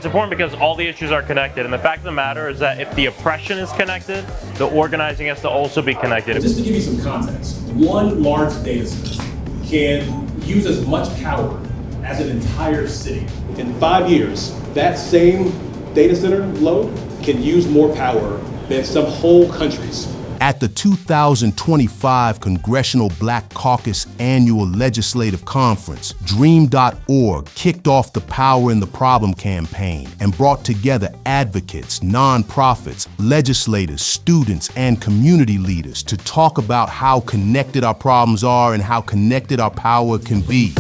it's important because all the issues are connected, and the fact of the matter is that if the oppression is connected, the organizing has to also be connected. Just to give you some context, one large data center can use as much power as an entire city. In 5 years, that same data center load can use more power than some whole countries. At the 2025 Congressional Black Caucus Annual Legislative Conference, Dream.org kicked off the Power in the Problem campaign and brought together advocates, nonprofits, legislators, students, and community leaders to talk about how connected our problems are and how connected our power can be.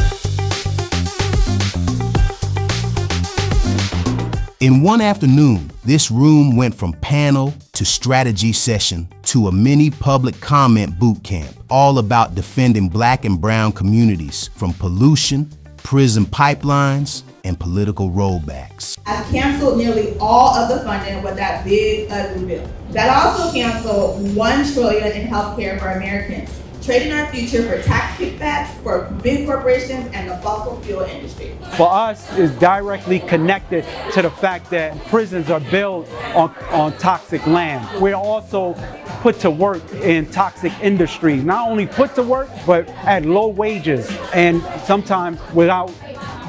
In one afternoon, this room went from panel to strategy session to a mini public comment boot camp, all about defending Black and brown communities from pollution, prison pipelines, and political rollbacks. I canceled nearly all of the funding with that big, ugly bill. That also canceled $1 trillion in healthcare for Americans, trading our future for tax kickbacks for big corporations and the fossil fuel industry. For us, it's directly connected to the fact that prisons are built on toxic land. We're also put to work in toxic industries, not only put to work, but at low wages and sometimes without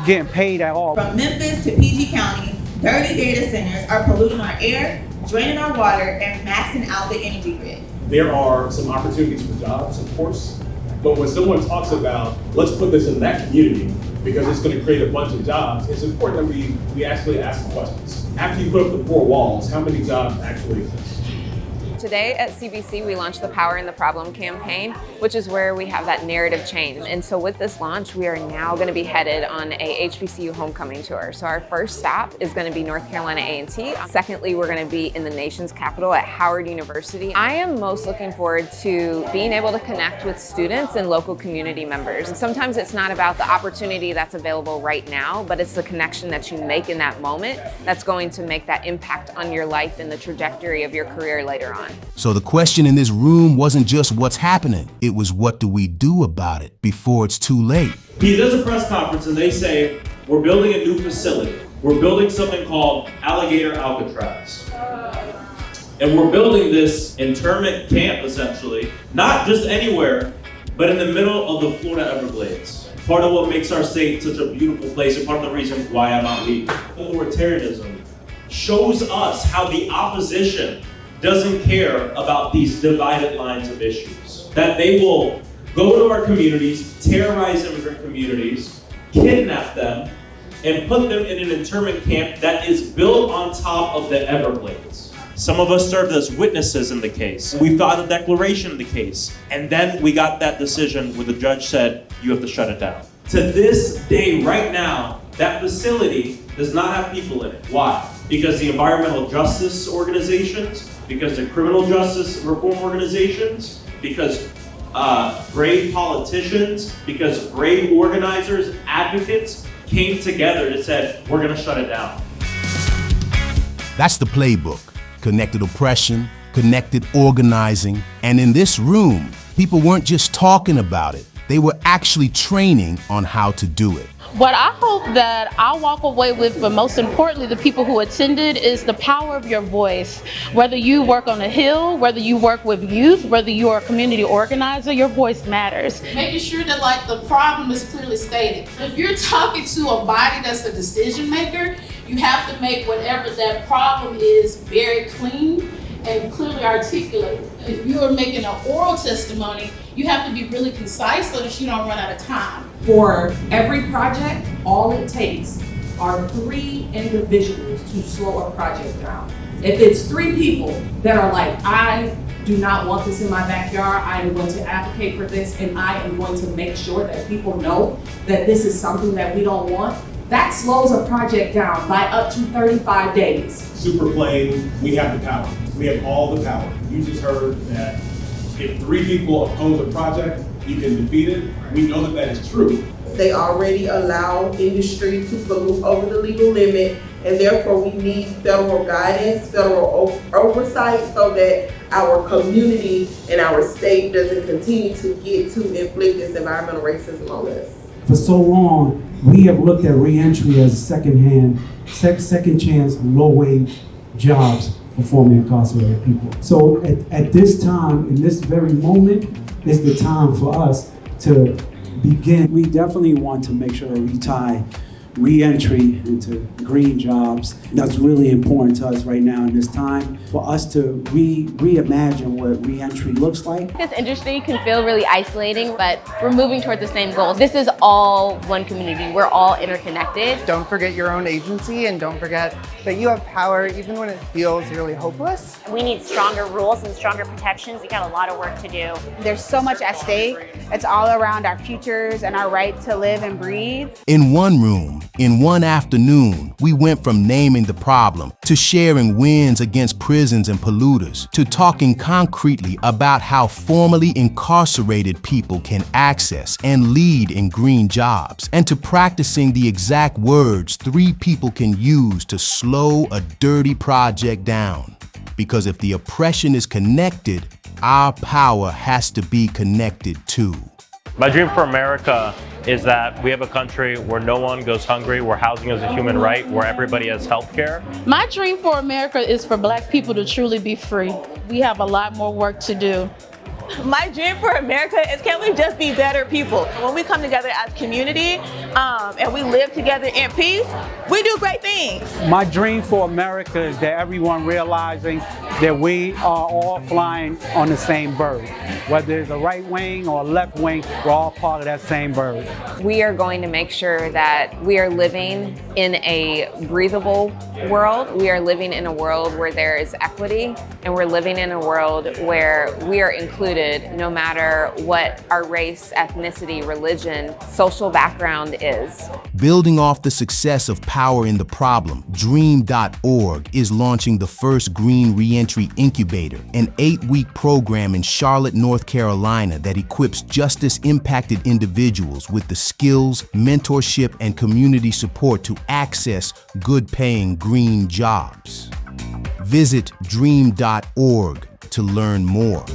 getting paid at all. From Memphis to PG County, 30 data centers are polluting our air, draining our water, and maxing out the energy grid. There are some opportunities for jobs, of course, but when someone talks about, let's put this in that community because it's going to create a bunch of jobs, it's important that we actually ask questions. After you put up the 4 walls, how many jobs actually exist? Today at CBC, we launched the Power in the Problem campaign, which is where we have that narrative change. And so with this launch, we are now going to be headed on a HBCU homecoming tour. So our first stop is going to be North Carolina A&T. Secondly, we're going to be in the nation's capital at Howard University. I am most looking forward to being able to connect with students and local community members. And sometimes it's not about the opportunity that's available right now, but it's the connection that you make in that moment that's going to make that impact on your life and the trajectory of your career later on. So the question in this room wasn't just what's happening, it was what do we do about it before it's too late. He does a press conference and they say, we're building a new facility. We're building something called Alligator Alcatraz. And we're building this internment camp, essentially, not just anywhere, but in the middle of the Florida Everglades. Part of what makes our state such a beautiful place and part of the reason why I'm not leaving. Authoritarianism shows us how the opposition doesn't care about these divided lines of issues. That they will go to our communities, terrorize immigrant communities, kidnap them, and put them in an internment camp that is built on top of the Everglades. Some of us served as witnesses in the case. We filed a declaration in the case. And then we got that decision where the judge said, you have to shut it down. To this day, right now, that facility does not have people in it. Why? Because the environmental justice organizations, because the criminal justice reform organizations, because brave politicians, because brave organizers, advocates came together and said, we're gonna shut it down. That's the playbook. Connected oppression, connected organizing, and in this room, people weren't just talking about it, they were actually training on how to do it. What I hope that I'll walk away with, but most importantly, the people who attended, is the power of your voice. Whether you work on a Hill, whether you work with youth, whether you are a community organizer, your voice matters. Making sure that the problem is clearly stated. If you're talking to a body that's a decision maker, you have to make whatever that problem is very clean and clearly articulated. If you are making an oral testimony, you have to be really concise so that you don't run out of time. For every project, all it takes are 3 individuals to slow a project down. If it's 3 people that are like, I do not want this in my backyard, I am going to advocate for this, and I am going to make sure that people know that this is something that we don't want, that slows a project down by up to 35 days. Super plain, we have the power. We have all the power. You just heard that if 3 people oppose a project, you can defeat it. We know that that is true. They already allow industry to pollute over the legal limit, and therefore we need federal guidance, federal oversight, so that our community and our state doesn't continue to get to inflict this environmental racism on us. For so long, we have looked at reentry as second chance, low-wage jobs for formerly incarcerated people. So at this time, in this very moment, is the time for us to begin. We definitely want to make sure that we tie re-entry into green jobs. That's really important to us right now in this time, for us to reimagine what re-entry looks like. This industry can feel really isolating, but we're moving toward the same goals. This is all one community. We're all interconnected. Don't forget your own agency, and don't forget that you have power even when it feels really hopeless. We need stronger rules and stronger protections. We got a lot of work to do. There's so much at stake. It's all around our futures and our right to live and breathe. In one room, in one afternoon, we went from naming the problem to sharing wins against prisons and polluters to talking concretely about how formerly incarcerated people can access and lead in green jobs, and to practicing the exact words 3 people can use to slow a dirty project down. Because if the oppression is connected, our power has to be connected too. My dream for America is that we have a country where no one goes hungry, where housing is a human right, where everybody has health care. My dream for America is for Black people to truly be free. We have a lot more work to do. My dream for America is, can we just be better people? When we come together as community and we live together in peace, we do great things. My dream for America is that everyone realizing that we are all flying on the same bird. Whether it's a right wing or a left wing, we're all part of that same bird. We are going to make sure that we are living in a breathable world. We are living in a world where there is equity, and we're living in a world where we are included no matter what our race, ethnicity, religion, social background is. Building off the success of Power in the Problem, Dream.org is launching the first Green Reentry Incubator, an 8-week program in Charlotte, North Carolina that equips justice-impacted individuals with the skills, mentorship, and community support to access good-paying green jobs. Visit Dream.org to learn more.